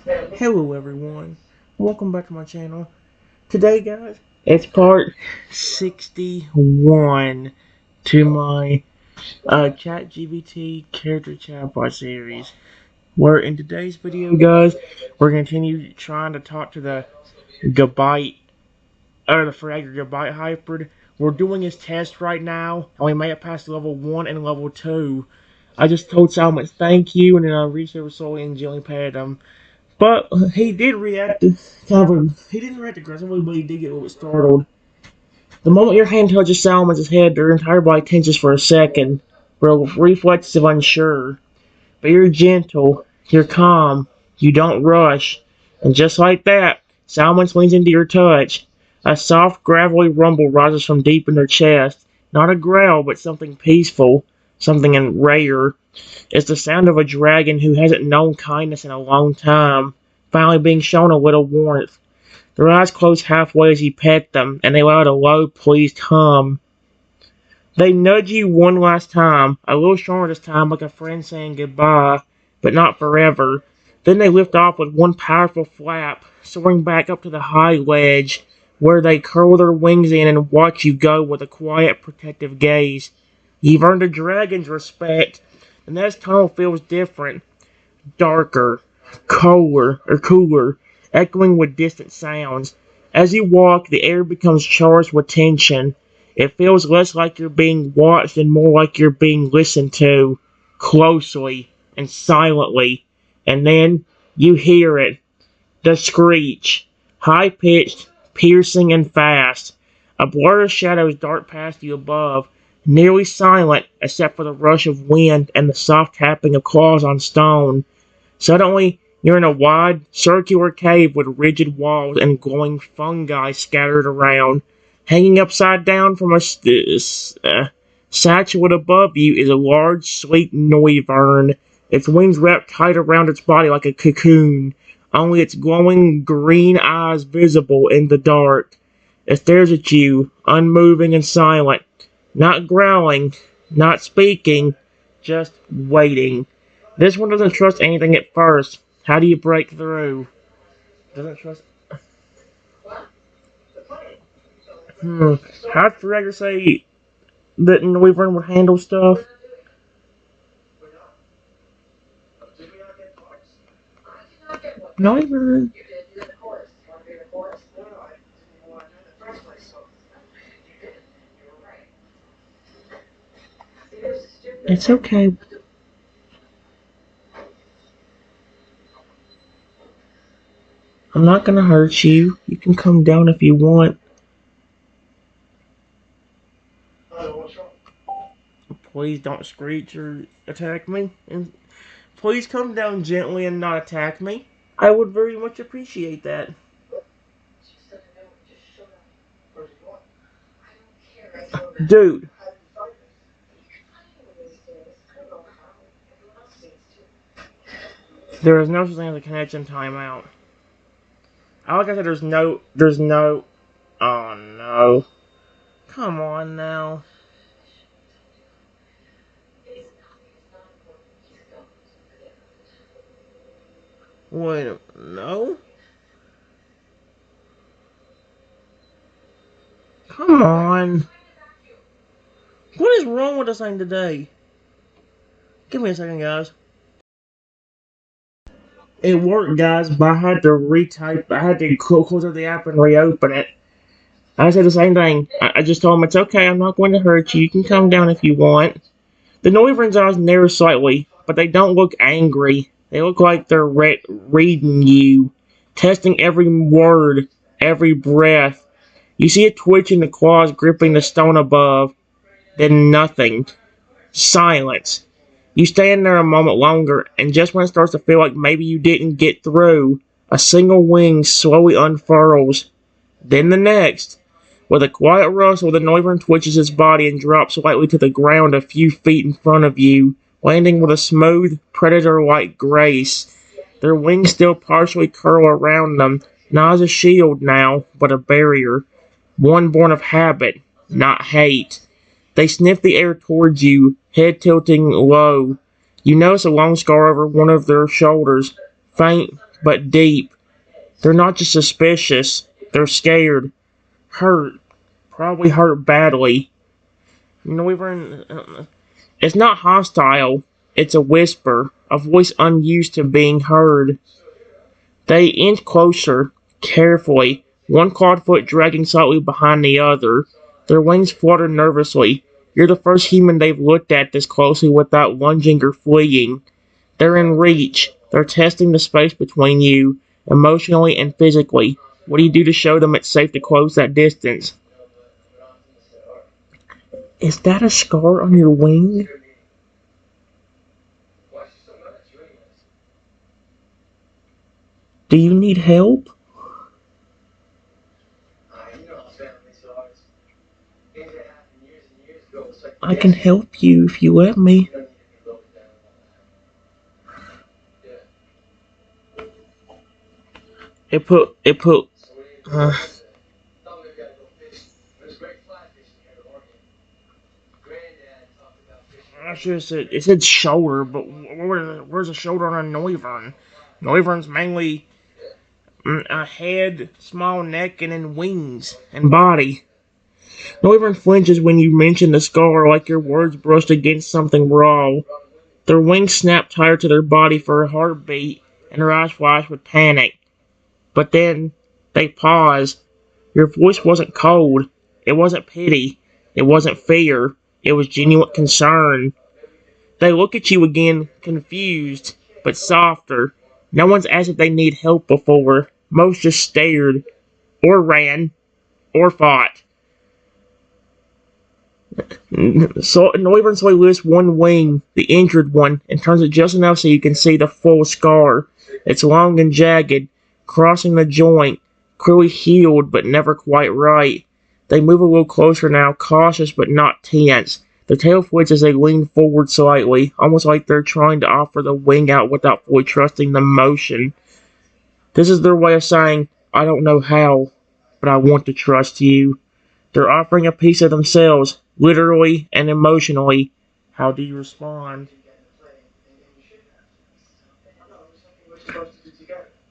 Hello everyone, welcome back to my channel. Today guys, it's part 61 to my ChatGPT Character Chatbot series. Where in today's video guys, we're going to continue trying to talk to the Gabite, or the Fragger Gabite Hybrid. We're doing his test right now, and we made it past level 1 and level 2. I just told Salmon thank you, and then I reached over slowly and gently patted him. But he did react he didn't react aggressively, but he did get a little bit startled. The moment your hand touches Salmon's head, their entire body tenses for a second, reflexes of unsure. But you're gentle, you're calm, you don't rush. And just like that, Salmon leans into your touch. A soft, gravelly rumble rises from deep in their chest. Not a growl, but something peaceful, something rare. It's the sound of a dragon who hasn't known kindness in a long time, finally being shown a little warmth. Their eyes close halfway as you pet them, and they let out a low, pleased hum. They nudge you one last time, a little stronger this time, like a friend saying goodbye, but not forever. Then they lift off with one powerful flap, soaring back up to the high ledge, where they curl their wings in and watch you go with a quiet, protective gaze. You've earned a dragon's respect. The next tunnel feels different, darker, cooler, echoing with distant sounds. As you walk, the air becomes charged with tension. It feels less like you're being watched and more like you're being listened to, closely and silently. And then you hear it, the screech, high-pitched, piercing, and fast. A blur of shadows dart past you above, nearly silent except for the rush of wind and the soft tapping of claws on stone. Suddenly, you're in a wide, circular cave with rigid walls and glowing fungi scattered around. Hanging upside down from a satchel above you is a large, sleek Noivern. Its wings wrapped tight around its body like a cocoon, only its glowing green eyes visible in the dark. It stares at you, unmoving and silent, not growling, not speaking, just waiting. This one doesn't trust anything at first. How do you break through? Doesn't trust. How'd Fragger say that Wyvern would handle stuff? Wyvern. It's okay. I'm not gonna hurt you. You can come down if you want. Please don't screech or attack me. And please come down gently and not attack me. I would very much appreciate that. Dude. There is no such thing as a connection timeout. Like I said, there's no, oh no. Come on now. Wait, no? Come on. What is wrong with this thing today? Give me a second, guys. It worked, guys, but I had to retype. I had to close up the app and reopen it. I said the same thing. I just told him, it's okay, I'm not going to hurt you. You can come down if you want. The Noivern's eyes narrow slightly, but they don't look angry. They look like they're reading you, testing every word, every breath. You see a twitch in the claws gripping the stone above, then nothing. Silence. You stand there a moment longer, and just when it starts to feel like maybe you didn't get through, a single wing slowly unfurls. Then the next. With a quiet rustle, the Noivern twitches its body and drops lightly to the ground a few feet in front of you, landing with a smooth, predator-like grace. Their wings still partially curl around them, not as a shield now, but a barrier. One born of habit, not hate. They sniff the air towards you, head tilting low. You notice a long scar over one of their shoulders, faint but deep. They're not just suspicious, they're scared, hurt, probably hurt badly. It's not hostile, it's a whisper, a voice unused to being heard. They inch closer, carefully, one clawed foot dragging slightly behind the other. Their wings flutter nervously. You're the first human they've looked at this closely without lunging or fleeing. They're in reach. They're testing the space between you, emotionally and physically. What do you do to show them it's safe to close that distance? Is that a scar on your wing? Do you need help? I can help you if you let me. Uh, I should have said, it said shoulder, but where's the shoulder on a Noivern? Noivern's mainly a head, small neck, and then wings and body. Noivern flinches when you mention the scar like your words brushed against something raw. Their wings snap tighter to their body for a heartbeat, and their eyes flash with panic. But then, they pause. Your voice wasn't cold. It wasn't pity. It wasn't fear. It was genuine concern. They look at you again, confused, but softer. No one's asked if they need help before. Most just stared, or ran, or fought. So Noivern slowly lifts one wing, the injured one, and turns it just enough so you can see the full scar. It's long and jagged, crossing the joint, clearly healed but never quite right. They move a little closer now, cautious but not tense. Their tail flicks as they lean forward slightly, almost like they're trying to offer the wing out without fully trusting the motion. This is their way of saying, I don't know how, but I want to trust you. They're offering a piece of themselves, literally and emotionally. How do you respond?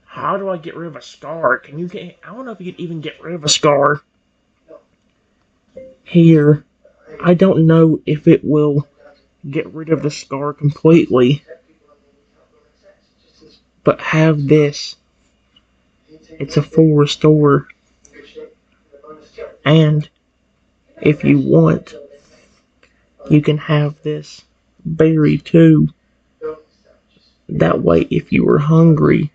How do I get rid of a scar? I don't know if you can even get rid of a scar. Here. I don't know if it will get rid of the scar completely. But have this. It's a full restore. And if you want, you can have this berry too. That way, if you were hungry,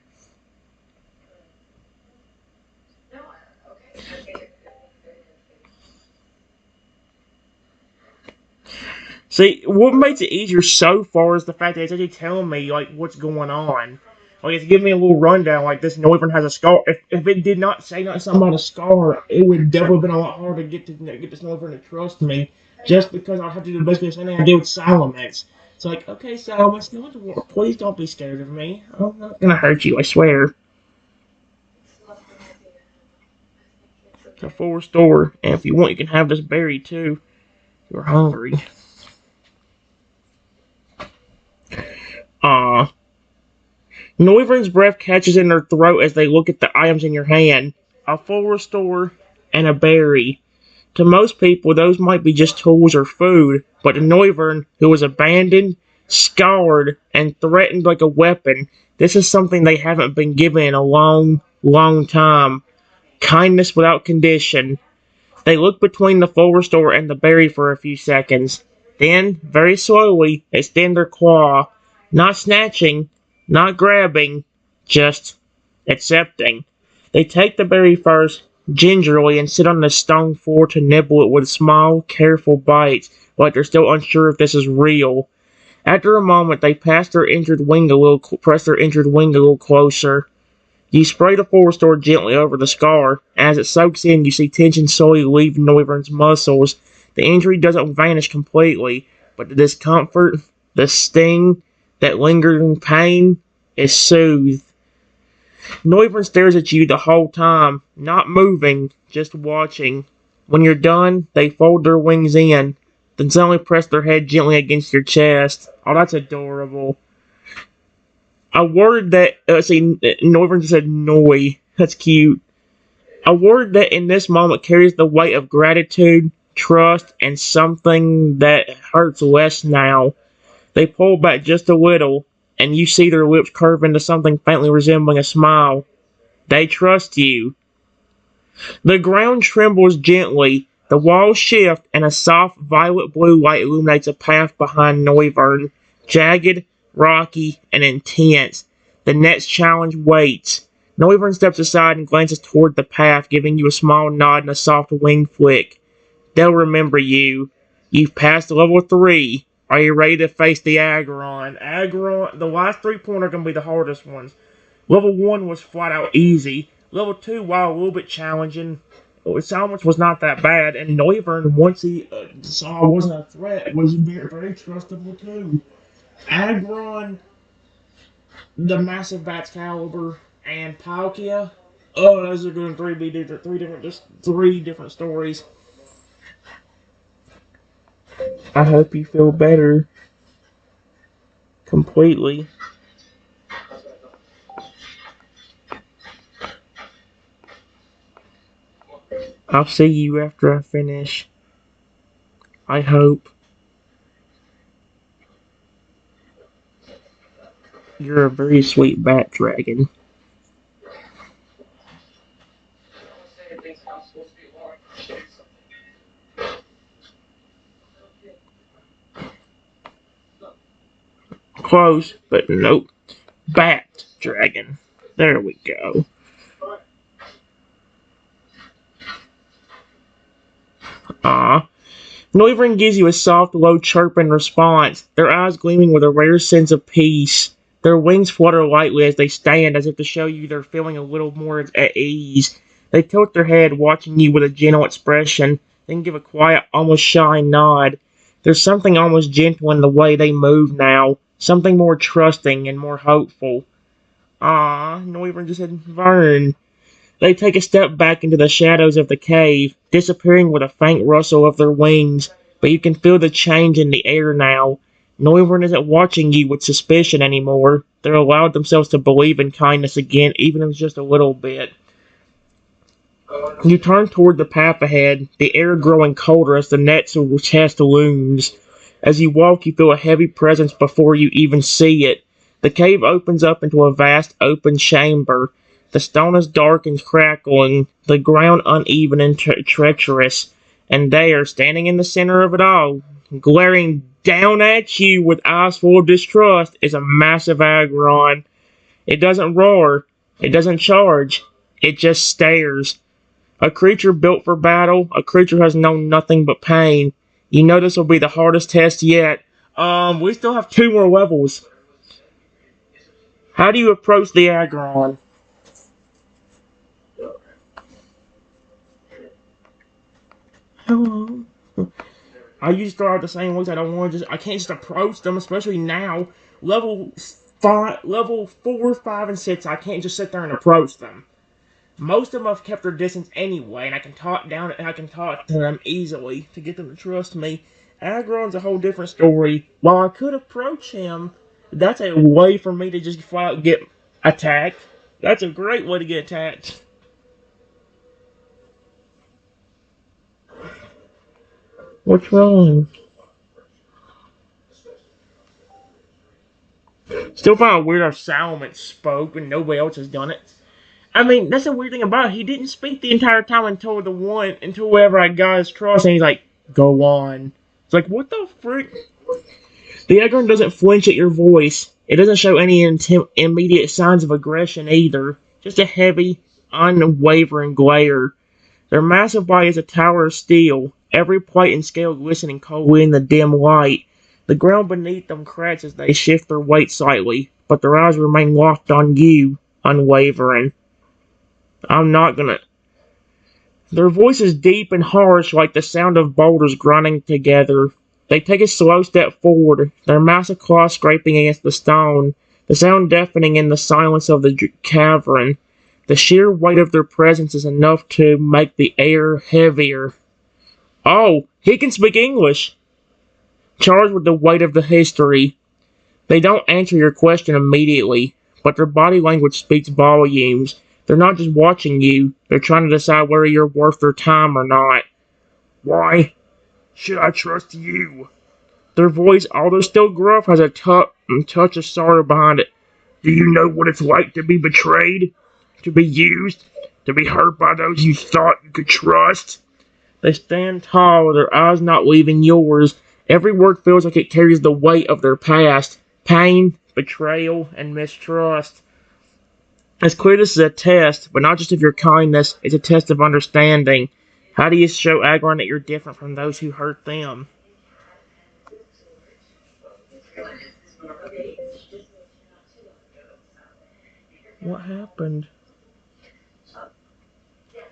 see, what makes it easier so far is the fact that it's actually telling me, like, what's going on. Like, it's giving me a little rundown, like, this Noivern has a scar. If it did not say something about a scar, it would definitely have been a lot harder to get this Noivern to trust me, just because I'll have to do basically the same thing I did with Salamence. It's like, okay, Salamence, please don't be scared of me. I'm not gonna hurt you, I swear. It's a full restore, and if you want, you can have this berry, too. If you're hungry. Noivern's breath catches in their throat as they look at the items in your hand. A full restore and a berry. To most people, those might be just tools or food, but to Noivern, who was abandoned, scarred, and threatened like a weapon, this is something they haven't been given in a long, long time. Kindness without condition. They look between the full restore and the berry for a few seconds. Then, very slowly, extend their claw. Not snatching, not grabbing, just accepting. They take the berry first, gingerly, and sit on the stone floor to nibble it with small, careful bites, like they're still unsure if this is real. After a moment, they press their injured wing a little closer. You spray the full restore gently over the scar. As it soaks in, you see tension slowly leave Noivern's muscles. The injury doesn't vanish completely, but the discomfort, the sting, that lingering pain is soothed. Noivern stares at you the whole time, not moving, just watching. When you're done, they fold their wings in, then suddenly press their head gently against your chest. Oh, that's adorable. A word that, Northern just said noi. That's cute. A word that in this moment carries the weight of gratitude, trust, and something that hurts less now. They pull back just a little, and you see their lips curve into something faintly resembling a smile. They trust you. The ground trembles gently, the walls shift, and a soft violet-blue light illuminates a path behind Noivern. Jagged, rocky, and intense. The next challenge waits. Noivern steps aside and glances toward the path, giving you a small nod and a soft wing flick. They'll remember you. You've passed level 3. Are you ready to face the Aggron? Aggron, the last 3 points are going to be the hardest ones. Level 1 was flat out easy. Level 2, while a little bit challenging, Salmons was not that bad. And Noivern, once he saw it wasn't a threat, was very, very trustable too. Aggron, the massive bat's caliber, and Palkia. Oh, those are going to three different stories. I hope you feel better completely. I'll see you after I finish. I hope. You're a very sweet bat dragon. Close, but nope. Bat dragon. There we go. Ah. Noivern gives you a soft, low chirp in response, their eyes gleaming with a rare sense of peace. Their wings flutter lightly as they stand, as if to show you they're feeling a little more at ease. They tilt their head, watching you with a gentle expression, then give a quiet, almost shy nod. There's something almost gentle in the way they move now, something more trusting and more hopeful. Ah, Noivern just said, Vern. They take a step back into the shadows of the cave, disappearing with a faint rustle of their wings, but you can feel the change in the air now. Noivern isn't watching you with suspicion anymore. They're allowed themselves to believe in kindness again, even if it's just a little bit. You turn toward the path ahead, the air growing colder as the next chest looms. As you walk, you feel a heavy presence before you even see it. The cave opens up into a vast open chamber. The stone is dark and crackling, the ground uneven and treacherous, and there, standing in the center of it all, glaring down at you with eyes full of distrust, is a massive Aggron. It doesn't roar, it doesn't charge, it just stares. A creature built for battle, a creature who has known nothing but pain. You know this will be the hardest test yet. We still have 2 more levels. How do you approach the Aggron? Hello. I usually start out the same ways. I can't just approach them, especially now. Level 4, 5, and 6, I can't just sit there and approach them. Most of them have kept their distance anyway, and I can talk to them easily to get them to trust me. Aggron's a whole different story. While I could approach him, that's a way for me to just flat out get attacked. That's a great way to get attacked. What's wrong? Still find it weird how Salmon spoke and nobody else has done it. I mean, that's the weird thing about it. He didn't speak the entire time until whoever I got his trust, and he's like, go on. It's like, what the frick? The Aggron doesn't flinch at your voice. It doesn't show any immediate signs of aggression either. Just a heavy, unwavering glare. Their massive body is a tower of steel, every plate and scale glistening coldly in the dim light. The ground beneath them cracks as they shift their weight slightly, but their eyes remain locked on you, unwavering. I'm not gonna... Their voice is deep and harsh like the sound of boulders grinding together. They take a slow step forward, their massive claws scraping against the stone, the sound deafening in the silence of the cavern. The sheer weight of their presence is enough to make the air heavier. Oh, he can speak English! Charged with the weight of the history. They don't answer your question immediately. but their body language speaks volumes. They're not just watching you, they're trying to decide whether you're worth their time or not. Why should I trust you? Their voice, although still gruff, has a touch of sorrow behind it. Do you know what it's like to be betrayed? To be used? To be hurt by those you thought you could trust? They stand tall, their eyes not leaving yours. Every word feels like it carries the weight of their past. Pain, betrayal, and mistrust. It's clear this is a test, but not just of your kindness, it's a test of understanding. How do you show Agron that you're different from those who hurt them? What happened?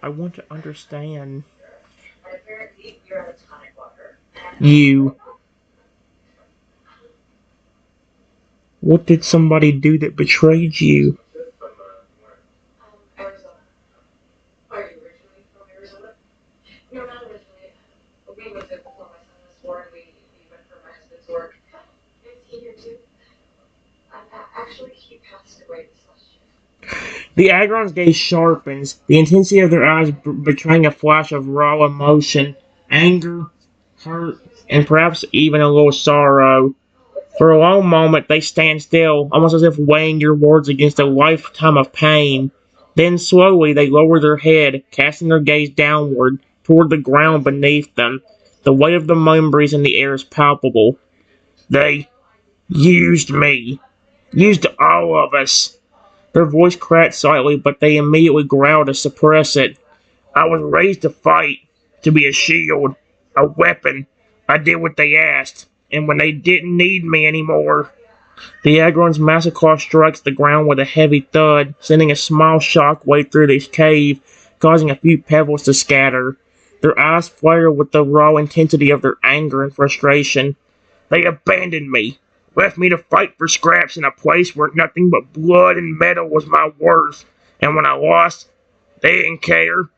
I want to understand. You. What did somebody do that betrayed you? The Agron's gaze sharpens, the intensity of their eyes betraying a flash of raw emotion, anger, hurt, and perhaps even a little sorrow. For a long moment they stand still, almost as if weighing your words against a lifetime of pain. Then slowly they lower their head, casting their gaze downward, toward the ground beneath them. The weight of the memories in the air is palpable. They used me. Used all of us. Their voice cracked slightly, but they immediately growled to suppress it. I was raised to fight, to be a shield, a weapon. I did what they asked, and when they didn't need me anymore. The Agron's massive claw strikes the ground with a heavy thud, sending a small shockwave through the cave, causing a few pebbles to scatter. Their eyes flare with the raw intensity of their anger and frustration. They abandoned me, left me to fight for scraps in a place where nothing but blood and metal was my worth, and when I lost, they didn't care.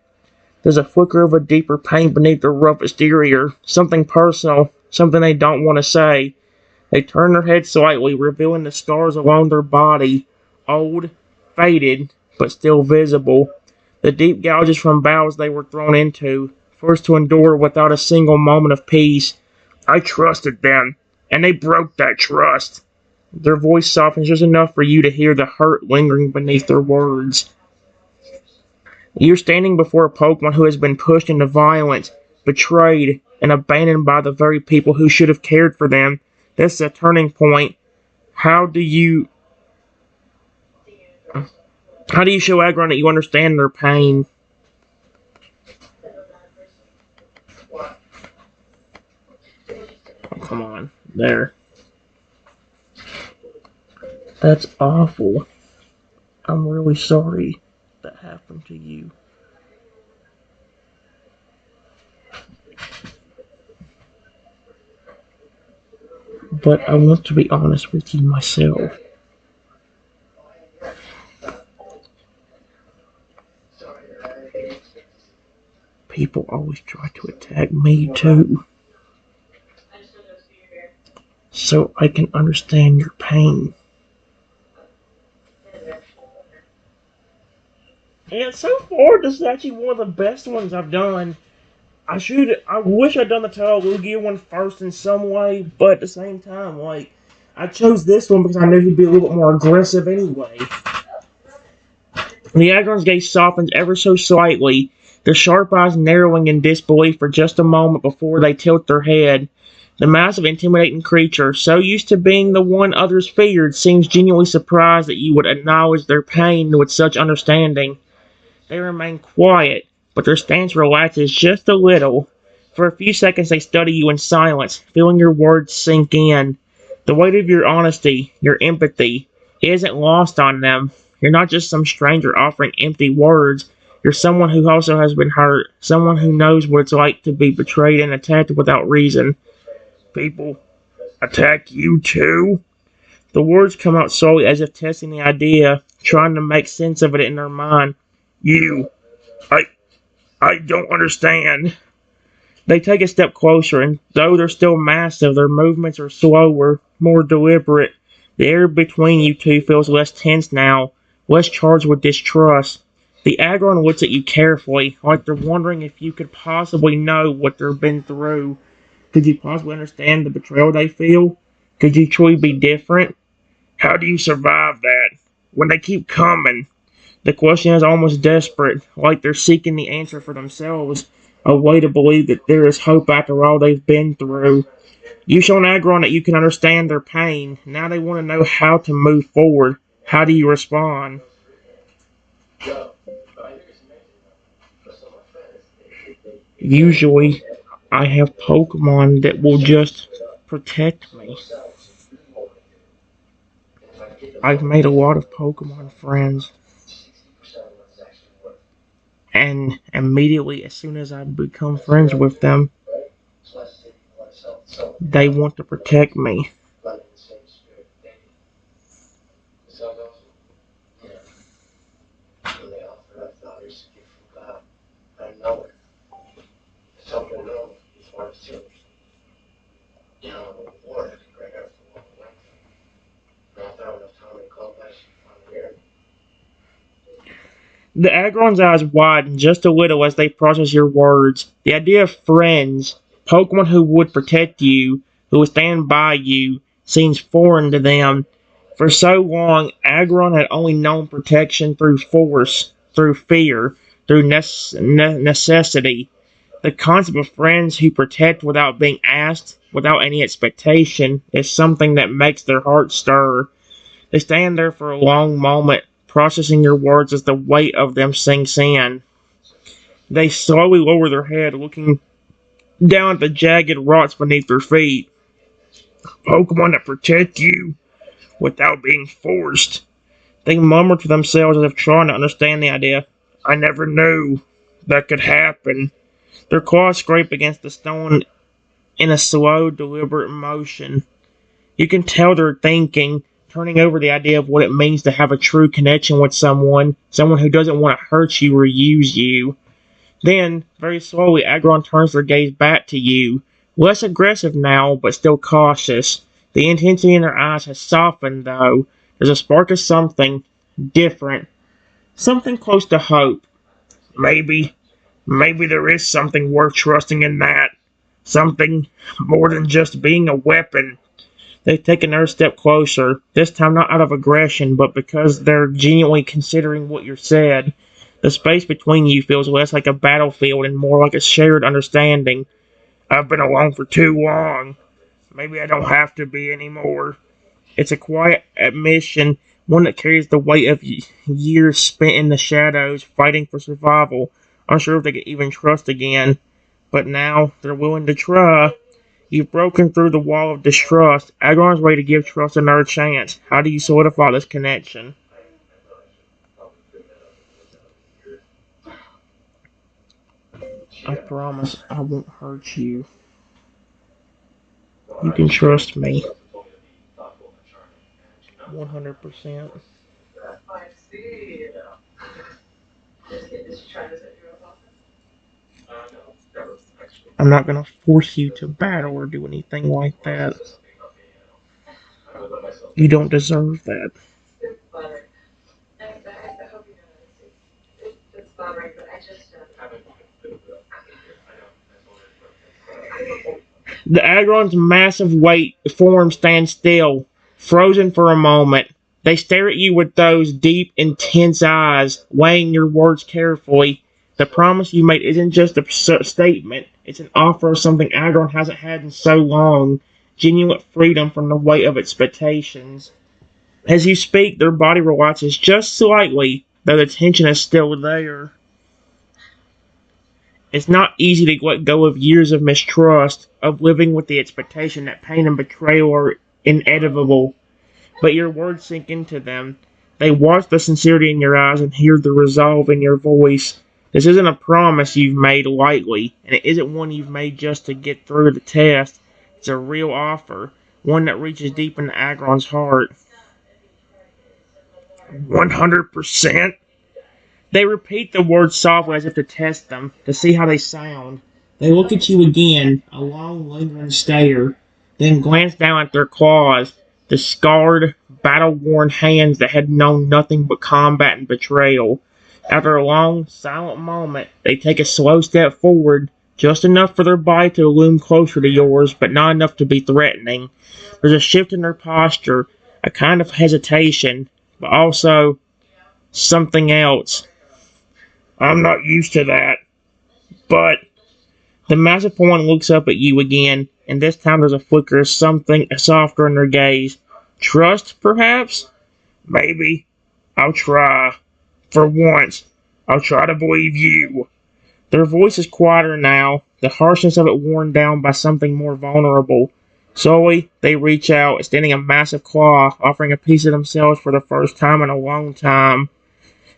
There's a flicker of a deeper pain beneath their rough exterior, something personal, something they don't want to say. They turn their head slightly, revealing the scars along their body, old, faded, but still visible. The deep gouges from battles they were thrown into, forced to endure without a single moment of peace. I trusted them, and they broke that trust. Their voice softens just enough for you to hear the hurt lingering beneath their words. You're standing before a Pokemon who has been pushed into violence, betrayed, and abandoned by the very people who should have cared for them. This is a turning point. How do you show Agron that you understand their pain? Oh, come on. There. That's awful. I'm really sorry that happened to you. But I want to be honest with you myself. People always try to attack me too. So I can understand your pain. And so far, this is actually one of the best ones I've done. I wish I'd done the Lugia one first in some way, but at the same time, I chose this one because I knew he'd be a little bit more aggressive anyway. The Agron's gaze softens ever so slightly, their sharp eyes narrowing in disbelief for just a moment before they tilt their head. The massive, intimidating creature, so used to being the one others feared, seems genuinely surprised that you would acknowledge their pain with such understanding. They remain quiet, but their stance relaxes just a little. For a few seconds they study you in silence, feeling your words sink in. The weight of your honesty, your empathy, isn't lost on them. You're not just some stranger offering empty words. You're someone who also has been hurt, someone who knows what it's like to be betrayed and attacked without reason. People attack you too? The words come out slowly as if testing the idea, trying to make sense of it in their mind. You. I don't understand. They take a step closer, and though they're still massive, their movements are slower, more deliberate. The air between you two feels less tense now, less charged with distrust. The Agron looks at you carefully, like they're wondering if you could possibly know what they've been through. Could you possibly understand the betrayal they feel? Could you truly be different? How do you survive that? When they keep coming, the question is almost desperate, like they're seeking the answer for themselves, a way to believe that there is hope after all they've been through. You show an Agron that you can understand their pain. Now they want to know how to move forward. How do you respond? Usually, I have Pokemon that will just protect me. I've made a lot of Pokemon friends, and immediately, as soon as I become friends with them, they want to protect me. The Agron's eyes widen just a little as they process your words. The idea of friends, Pokemon who would protect you, who would stand by you, seems foreign to them. For so long, Agron had only known protection through force, through fear, through necessity. The concept of friends who protect without being asked, without any expectation, is something that makes their hearts stir. They stand there for a long moment, processing your words as the weight of them sinks in. They slowly lower their head, looking down at the jagged rocks beneath their feet. Pokemon that protect you without being forced. They murmur to themselves as if trying to understand the idea. I never knew that could happen. Their claws scrape against the stone in a slow, deliberate motion. You can tell they're thinking, turning over the idea of what it means to have a true connection with someone who doesn't want to hurt you or use you. Then, very slowly, Agron turns their gaze back to you. Less aggressive now, but still cautious. The intensity in their eyes has softened, though. There's a spark of something different. Something close to hope. Maybe, maybe there is something worth trusting in that. Something more than just being a weapon. They take another step closer, this time not out of aggression, but because they're genuinely considering what you said. The space between you feels less like a battlefield and more like a shared understanding. I've been alone for too long. Maybe I don't have to be anymore. It's a quiet admission, one that carries the weight of years spent in the shadows, fighting for survival, unsure if they could even trust again. But now, they're willing to try. You've broken through the wall of distrust. Agron's ready to give trust another chance. How do you solidify this connection? I promise I won't hurt you. You can trust me. 100%. I'm not gonna force you to battle or do anything like that. You don't deserve that. The Agron's massive weight form stands still, frozen for a moment. They stare at you with those deep, intense eyes, weighing your words carefully. The promise you made isn't just a statement, it's an offer of something Agron hasn't had in so long, genuine freedom from the weight of expectations. As you speak, their body relaxes just slightly, though the tension is still there. It's not easy to let go of years of mistrust, of living with the expectation that pain and betrayal are inevitable, but your words sink into them. They watch the sincerity in your eyes and hear the resolve in your voice. This isn't a promise you've made lightly, and it isn't one you've made just to get through the test. It's a real offer, one that reaches deep into Agron's heart. 100%? They repeat the words softly as if to test them, to see how they sound. They look at you again, a long, lingering stare, then glance down at their claws, the scarred, battle-worn hands that had known nothing but combat and betrayal. After a long, silent moment, they take a slow step forward, just enough for their body to loom closer to yours, but not enough to be threatening. There's a shift in their posture, a kind of hesitation, but also something else. I'm not used to that, but the massive one looks up at you again, and this time there's a flicker of something softer in their gaze. Trust, perhaps? Maybe. I'll try. For once, I'll try to believe you. Their voice is quieter now, the harshness of it worn down by something more vulnerable. Slowly, they reach out, extending a massive claw, offering a piece of themselves for the first time in a long time.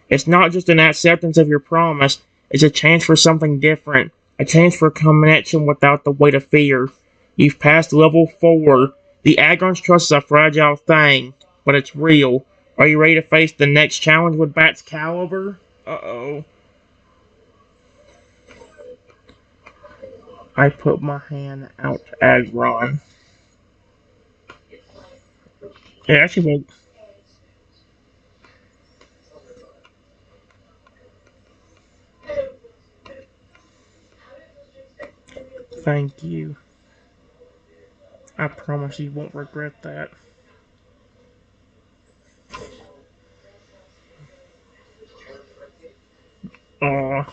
It's not just an acceptance of your promise, it's a chance for something different, a chance for connection without the weight of fear. You've passed level 4. The Agron's trust is a fragile thing, but it's real. Are you ready to face the next challenge with Bat's caliber? Uh-oh. I put my hand out to Agron. It actually won't. Thank you. I promise you won't regret that. Aw.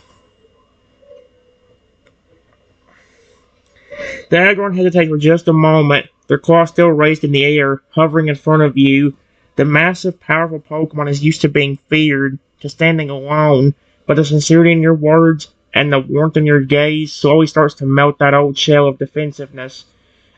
The Agron hesitates for just a moment, their claws still raised in the air, hovering in front of you. The massive, powerful Pokemon is used to being feared, to standing alone, but the sincerity in your words and the warmth in your gaze slowly starts to melt that old shell of defensiveness.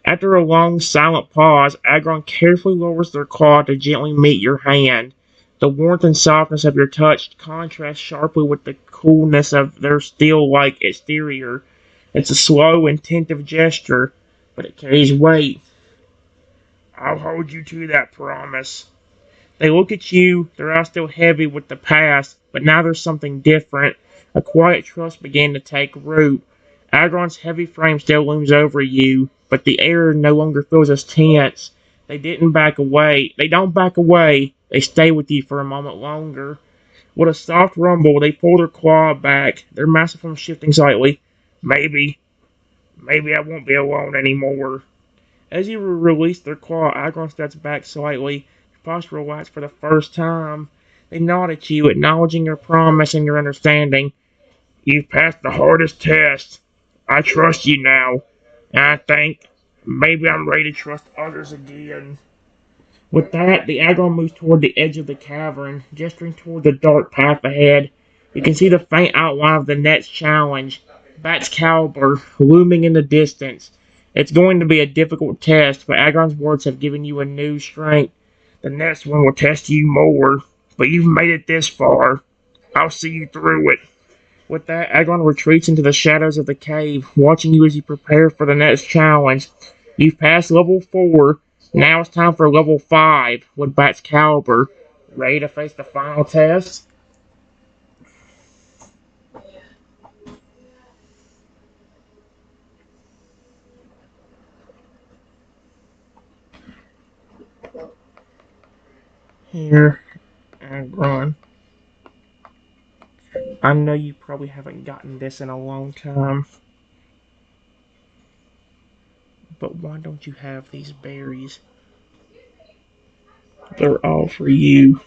After a long, silent pause, Agron carefully lowers their claw to gently meet your hand. The warmth and softness of your touch contrast sharply with the coolness of their steel-like exterior. It's a slow, intensive gesture, but it carries weight. I'll hold you to that promise. They look at you, their eyes still heavy with the past, but now there's something different. A quiet trust began to take root. Agron's heavy frame still looms over you, but the air no longer feels as tense. They didn't back away. They don't back away. They stay with you for a moment longer. With a soft rumble, they pull their claw back, their massive form shifting slightly. Maybe I won't be alone anymore. As you release their claw, Agron steps back slightly, his posture relaxed for the first time. They nod at you, acknowledging your promise and your understanding. You've passed the hardest test. I trust you now, and I think maybe I'm ready to trust others again. With that, the Agron moves toward the edge of the cavern, gesturing toward the dark path ahead. You can see the faint outline of the next challenge, Bat's caliber, looming in the distance. It's going to be a difficult test, but Agron's words have given you a new strength. The next one will test you more, but you've made it this far. I'll see you through it. With that, Agron retreats into the shadows of the cave, watching you as you prepare for the next challenge. You've passed level 4. Now it's time for level 5 with Bat's caliber. Ready to face the final test? Here, Agron. I know you probably haven't gotten this in a long time, but why don't you have these berries? They're all for you.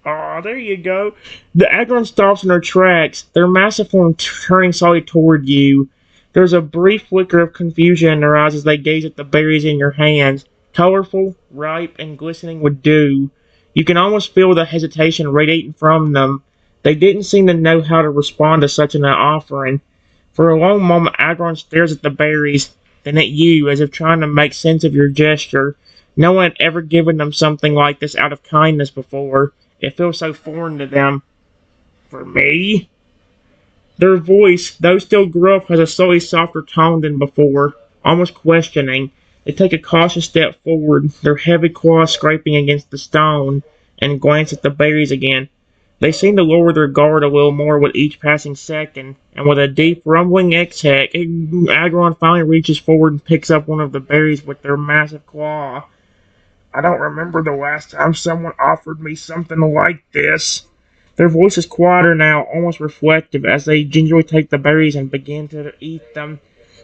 Aw, there you go. The Agron stops in her tracks, their massive form turning slowly toward you. There's a brief flicker of confusion in their eyes as they gaze at the berries in your hands, colorful, ripe, and glistening with dew. You can almost feel the hesitation radiating from them. They didn't seem to know how to respond to such an offering. For a long moment, Agron stares at the berries, then at you, as if trying to make sense of your gesture. No one had ever given them something like this out of kindness before. It feels so foreign to them. For me? Their voice, though still gruff, has a slightly softer tone than before, almost questioning. They take a cautious step forward, their heavy claws scraping against the stone, and glance at the berries again. They seem to lower their guard a little more with each passing second, and with a deep, rumbling exhale, Agron finally reaches forward and picks up one of the berries with their massive claw. I don't remember the last time someone offered me something like this. Their voice is quieter now, almost reflective, as they gingerly take the berries and begin to eat them.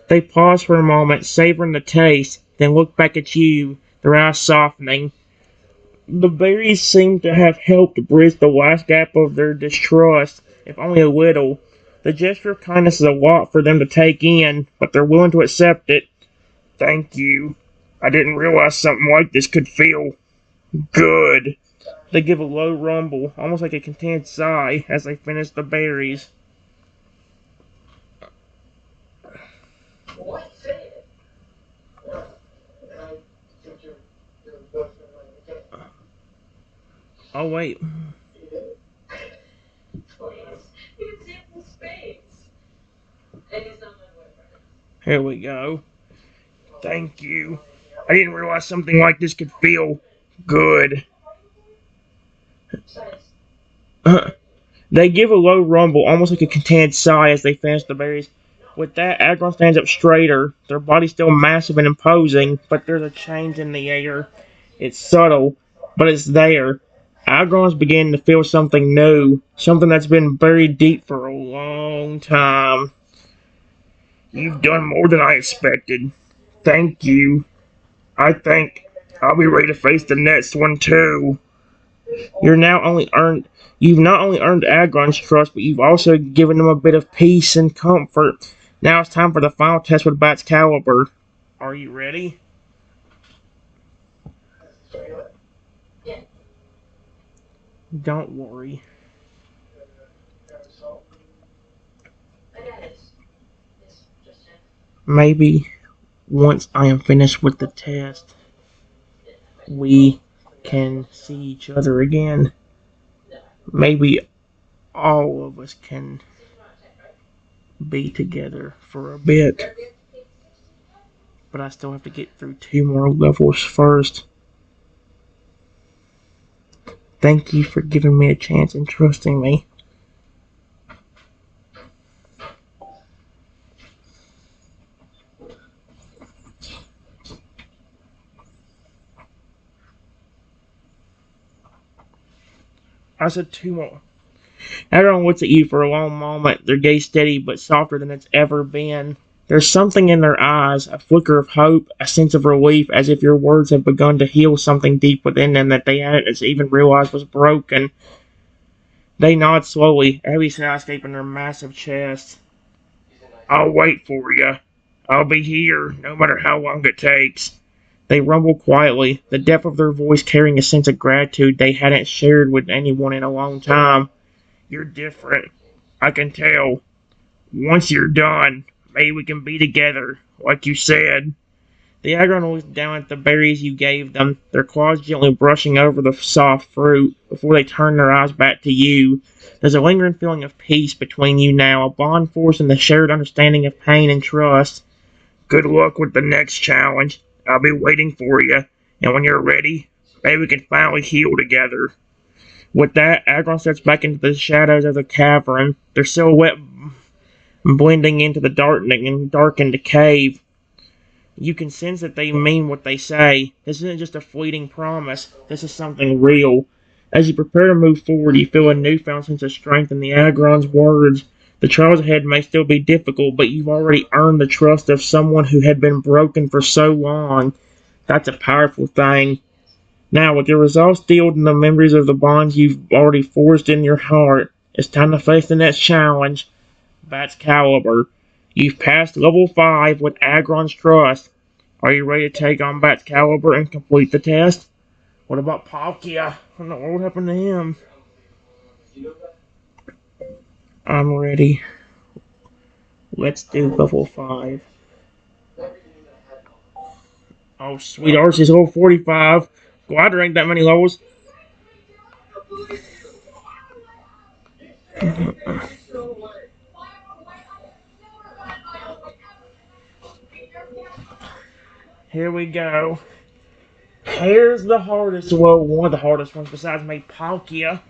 They pause for a moment, savoring the taste, then look back at you, their eyes softening. The berries seem to have helped bridge the last gap of their distrust, if only a little. The gesture of kindness is a lot for them to take in, but they're willing to accept it. Thank you. I didn't realize something like this could feel good. They give a low rumble, almost like a content sigh, as they finish the berries. Oh, wait. Here we go. Thank you. I didn't realize something like this could feel good. They give a low rumble, almost like a content sigh, as they finish the berries. With that, Agron stands up straighter, their body still massive and imposing, but there's a change in the air. It's subtle, but it's there. Agron's beginning to feel something new, something that's been buried deep for a long time. You've done more than I expected. Thank you. I think I'll be ready to face the next one too. You've not only earned Agron's trust, but you've also given him a bit of peace and comfort. Now it's time for the final test with Bat's caliber. Are you ready? Don't worry. Maybe once I am finished with the test, we can see each other again. Maybe all of us can be together for a bit. But I still have to get through 2 more levels first. Thank you for giving me a chance and trusting me. I said 2 more. Everyone looks at you for a long moment, their gaze steady but softer than it's ever been. There's something in their eyes, a flicker of hope, a sense of relief, as if your words have begun to heal something deep within them that they hadn't even realized was broken. They nod slowly, a heavy sigh escaping their massive chests. I'll wait for you. I'll be here, no matter how long it takes. They rumble quietly, the depth of their voice carrying a sense of gratitude they hadn't shared with anyone in a long time. You're different. I can tell. Once you're done, maybe we can be together, like you said. The Agron looked down at the berries you gave them, their claws gently brushing over the soft fruit, before they turned their eyes back to you. There's a lingering feeling of peace between you now, a bond forced in the shared understanding of pain and trust. Good luck with the next challenge. I'll be waiting for you, and when you're ready, maybe we can finally heal together. With that, Agron steps back into the shadows of the cavern, their silhouette blending into the darkened cave. You can sense that they mean what they say. This isn't just a fleeting promise. This is something real. As you prepare to move forward, you feel a newfound sense of strength in the Agron's words. The trials ahead may still be difficult, but you've already earned the trust of someone who had been broken for so long. That's a powerful thing. Now, with your resolve steeled in the memories of the bonds you've already forged in your heart, it's time to face the next challenge. Bat's caliber. You've passed level 5 with Agron's trust. Are you ready to take on Bat's caliber and complete the test? What about Palkia? I don't know what happened to him. I'm ready. Let's do level 5. Oh, sweet Arcee's level 45. Glad there ain't that many levels. Here we go. Here's the hardest, well, one of the hardest ones besides Palkia.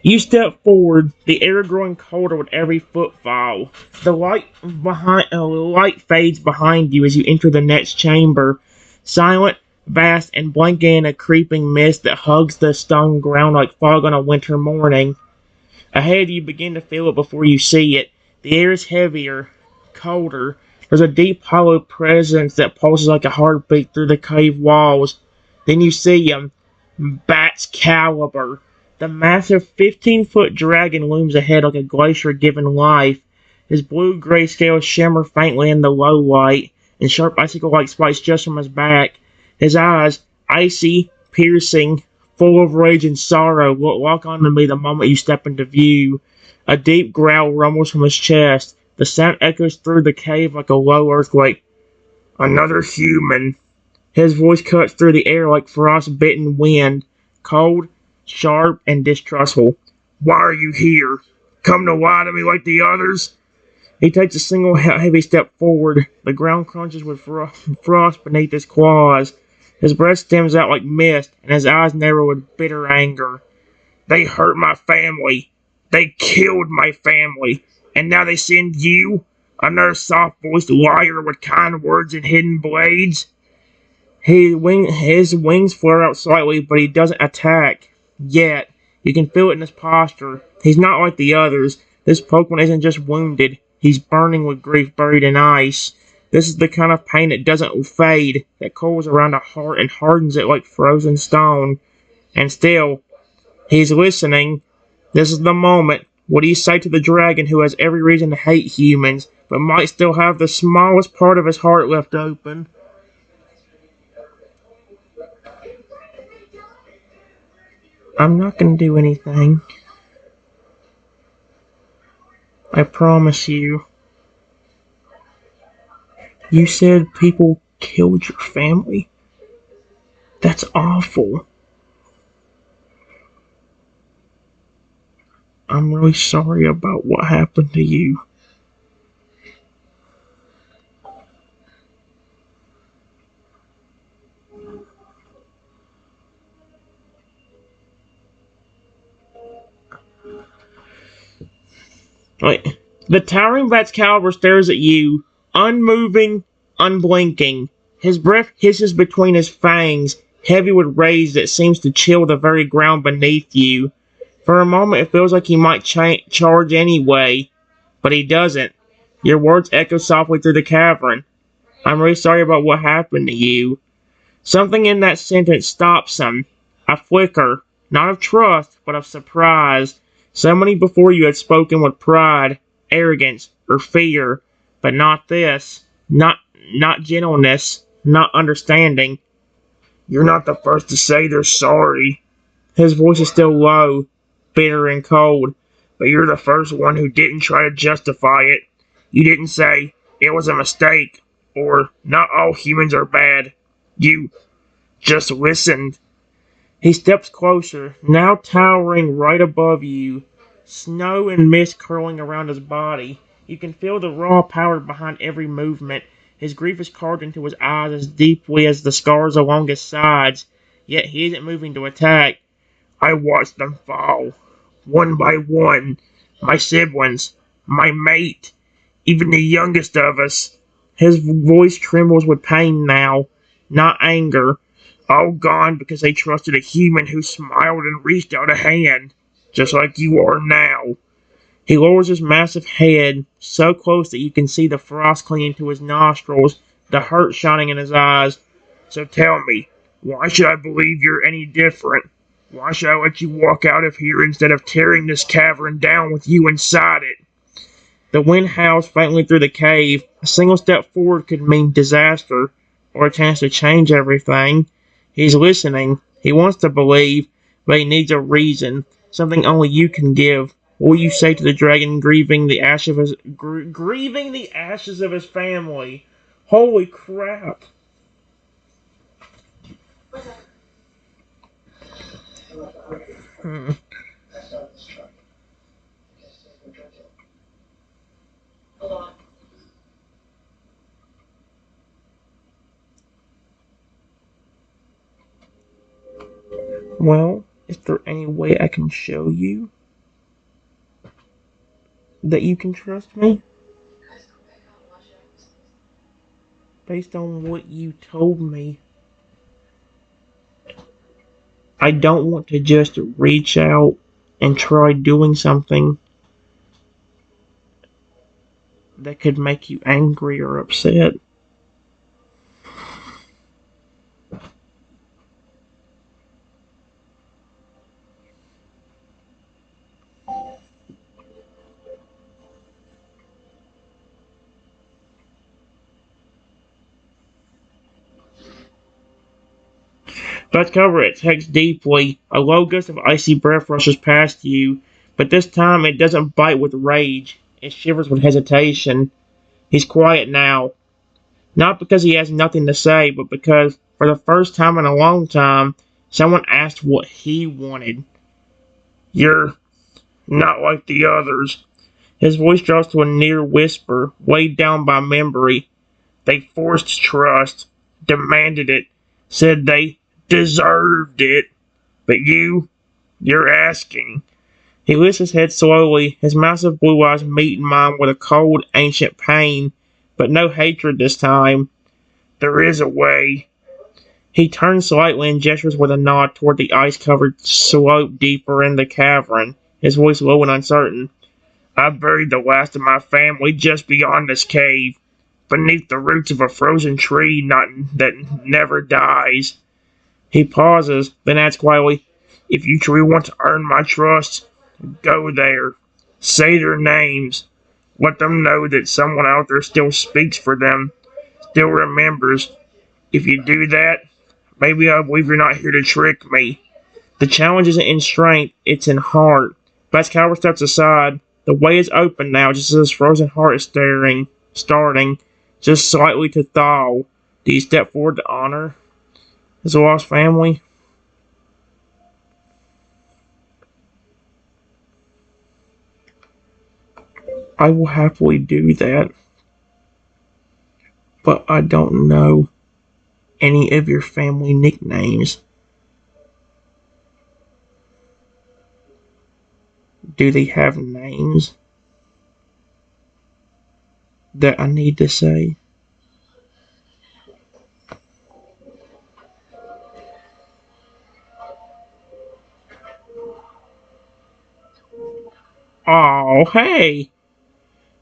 You step forward, the air growing colder with every footfall. The light fades behind you as you enter the next chamber, silent, vast, and blanket in a creeping mist that hugs the stone ground like fog on a winter morning. Ahead, you begin to feel it before you see it. The air is heavier, colder. There's a deep, hollow presence that pulses like a heartbeat through the cave walls. Then you see him, Bat's caliber. The massive 15-foot dragon looms ahead like a glacier given life. His blue-gray scales shimmer faintly in the low light, and sharp icicle-like spikes just from his back. His eyes, icy, piercing, full of rage and sorrow, lock onto me the moment you step into view. A deep growl rumbles from his chest. The sound echoes through the cave like a low earthquake. Another human. His voice cuts through the air like frost-bitten wind, cold, sharp, and distrustful. Why are you here? Come to lie to me like the others? He takes a single heavy step forward. The ground crunches with frost beneath his claws. His breath stems out like mist, and his eyes narrow with bitter anger. They hurt my family. They killed my family. And now they send you, another soft-voiced liar with kind words and hidden blades? His wings flare out slightly, but he doesn't attack. Yet. You can feel it in his posture. He's not like the others. This Pokemon isn't just wounded. He's burning with grief buried in ice. This is the kind of pain that doesn't fade, that cools around a heart and hardens it like frozen stone. And still, he's listening. This is the moment. What do you say to the dragon who has every reason to hate humans, but might still have the smallest part of his heart left open? I'm not going to do anything. I promise you. You said people killed your family? That's awful. I'm really sorry about what happened to you. Wait. The towering bat's caliber stares at you, unmoving, unblinking. His breath hisses between his fangs, heavy with rage that seems to chill the very ground beneath you. For a moment, it feels like he might charge anyway, but he doesn't. Your words echo softly through the cavern. I'm really sorry about what happened to you. Something in that sentence stops him. A flicker, not of trust, but of surprise. So many before you had spoken with pride, arrogance, or fear, but not this. Not gentleness, not understanding. You're not the first to say they're sorry. His voice is still low, bitter and cold, but you're the first one who didn't try to justify it. You didn't say, it was a mistake, or not all humans are bad. You just listened. He steps closer, now towering right above you, snow and mist curling around his body. You can feel the raw power behind every movement. His grief is carved into his eyes as deeply as the scars along his sides, yet he isn't moving to attack. I watched them fall, one by one. My siblings, my mate, even the youngest of us. His voice trembles with pain now, not anger. All gone because they trusted a human who smiled and reached out a hand, just like you are now. He lowers his massive head, so close that you can see the frost clinging to his nostrils, the hurt shining in his eyes. So tell me, why should I believe you're any different? Why should I let you walk out of here instead of tearing this cavern down with you inside it? The wind howls faintly through the cave. A single step forward could mean disaster, or a chance to change everything. He's listening. He wants to believe, but he needs a reason, something only you can give. What will you say to the dragon grieving the grieving the ashes of his family? Holy crap! Hmm. Well, is there any way I can show you that you can trust me? Based on what you told me, I don't want to just reach out and try doing something that could make you angry or upset. Let's cover it. Text deeply. A low gust of icy breath rushes past you, but this time it doesn't bite with rage. It shivers with hesitation. He's quiet now. Not because he has nothing to say, but because, for the first time in a long time, someone asked what he wanted. You're not like the others. His voice drops to a near whisper, weighed down by memory. They forced trust, demanded it, said they deserved it. But you're asking. He lifts his head slowly, his massive blue eyes meet mine with a cold, ancient pain, but no hatred this time. There is a way. He turns slightly and gestures with a nod toward the ice-covered slope deeper in the cavern, his voice low and uncertain. I buried the last of my family just beyond this cave, beneath the roots of a frozen tree that never dies. He pauses, then adds quietly, if you truly want to earn my trust, go there. Say their names. Let them know that someone out there still speaks for them, still remembers. If you do that, maybe I'll believe you're not here to trick me. The challenge isn't in strength, it's in heart. Blascower steps aside. The way is open now, just as his frozen heart is starting, just slightly to thaw. Do you step forward to honor his lost family? I will happily do that, but I don't know any of your family nicknames. Do they have names that I need to say? Oh, hey!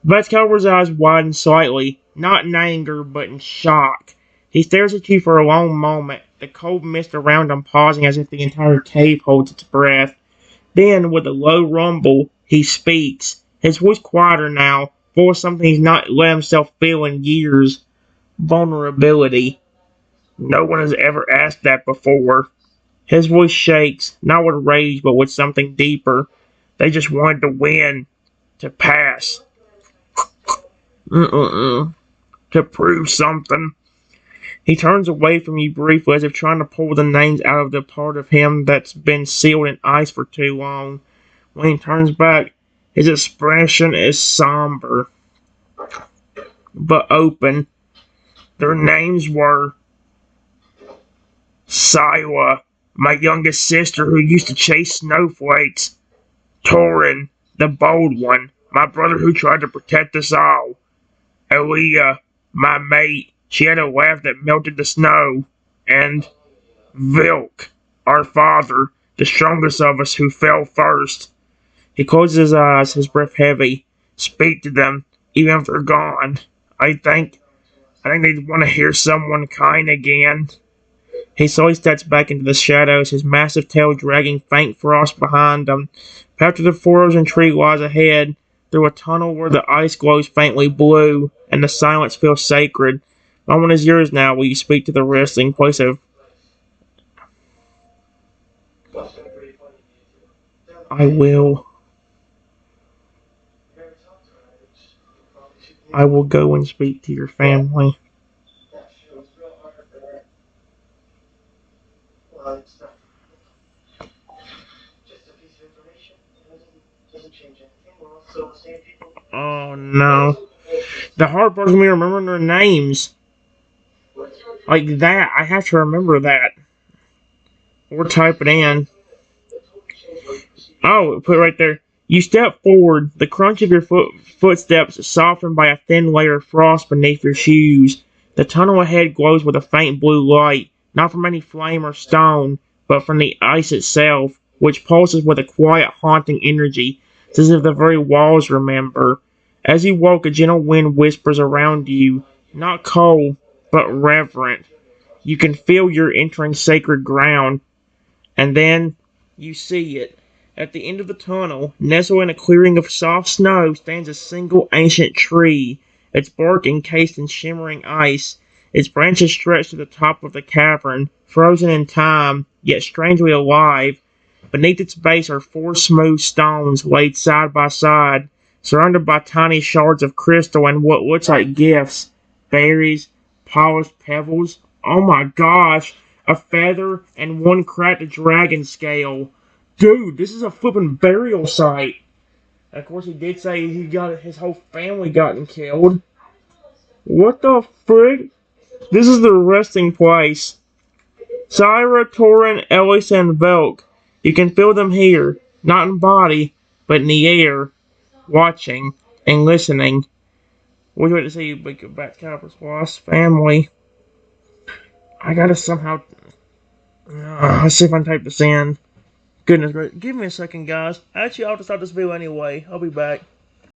Buttercover's eyes widen slightly, not in anger, but in shock. He stares at you for a long moment, the cold mist around him pausing as if the entire cave holds its breath. Then, with a low rumble, he speaks, his voice quieter now, full of something he's not let himself feel in years. Vulnerability. No one has ever asked that before. His voice shakes, not with rage, but with something deeper. They just wanted to win, to pass. Mm-mm-mm. To prove something. He turns away from you briefly as if trying to pull the names out of the part of him that's been sealed in ice for too long. When he turns back, his expression is somber, but open. Their names were Siwa, my youngest sister who used to chase snowflakes, Torin, the bold one, my brother who tried to protect us all, Aaliyah, my mate, she had a laugh that melted the snow, and Vilk, our father, the strongest of us who fell first. He closes his eyes, his breath heavy. Speak to them, even if they're gone. I think they want to hear someone kind again. He slowly steps back into the shadows, his massive tail dragging faint frost behind him. After the frozen tree lies ahead, through a tunnel where the ice glows faintly blue, and the silence feels sacred. The moment is yours now. Will you speak to the resting place of... I will. I will go and speak to your family. Oh no. The hard part is me remembering their names. Like that. I have to remember that. or type it in. Oh, put it right there. You step forward. The crunch of your footsteps is softened by a thin layer of frost beneath your shoes. The tunnel ahead glows with a faint blue light, not from any flame or stone, but from the ice itself, which pulses with a quiet, haunting energy, as if the very walls remember. As you walk, a gentle wind whispers around you, not cold, but reverent. You can feel you're entering sacred ground, and then you see it. At the end of the tunnel, nestled in a clearing of soft snow, stands a single ancient tree, its bark encased in shimmering ice. Its branches stretch to the top of the cavern, frozen in time, yet strangely alive. Beneath its base are four smooth stones laid side by side, surrounded by tiny shards of crystal and what looks like gifts. Berries, polished pebbles. Oh my gosh! A feather and one cracked dragon scale. Dude, this is a flippin' burial site. Of course, he did say his whole family gotten killed. What the frick? This is the resting place. Syra, Torin, Ellis, and Velk. You can feel them here, not in body, but in the air, watching and listening. We'd like to see you big back Cowper's lost family. I gotta somehow. Let's see if I can type this in. Goodness gracious. Give me a second, guys. Actually, I'll just start this video anyway. I'll be back.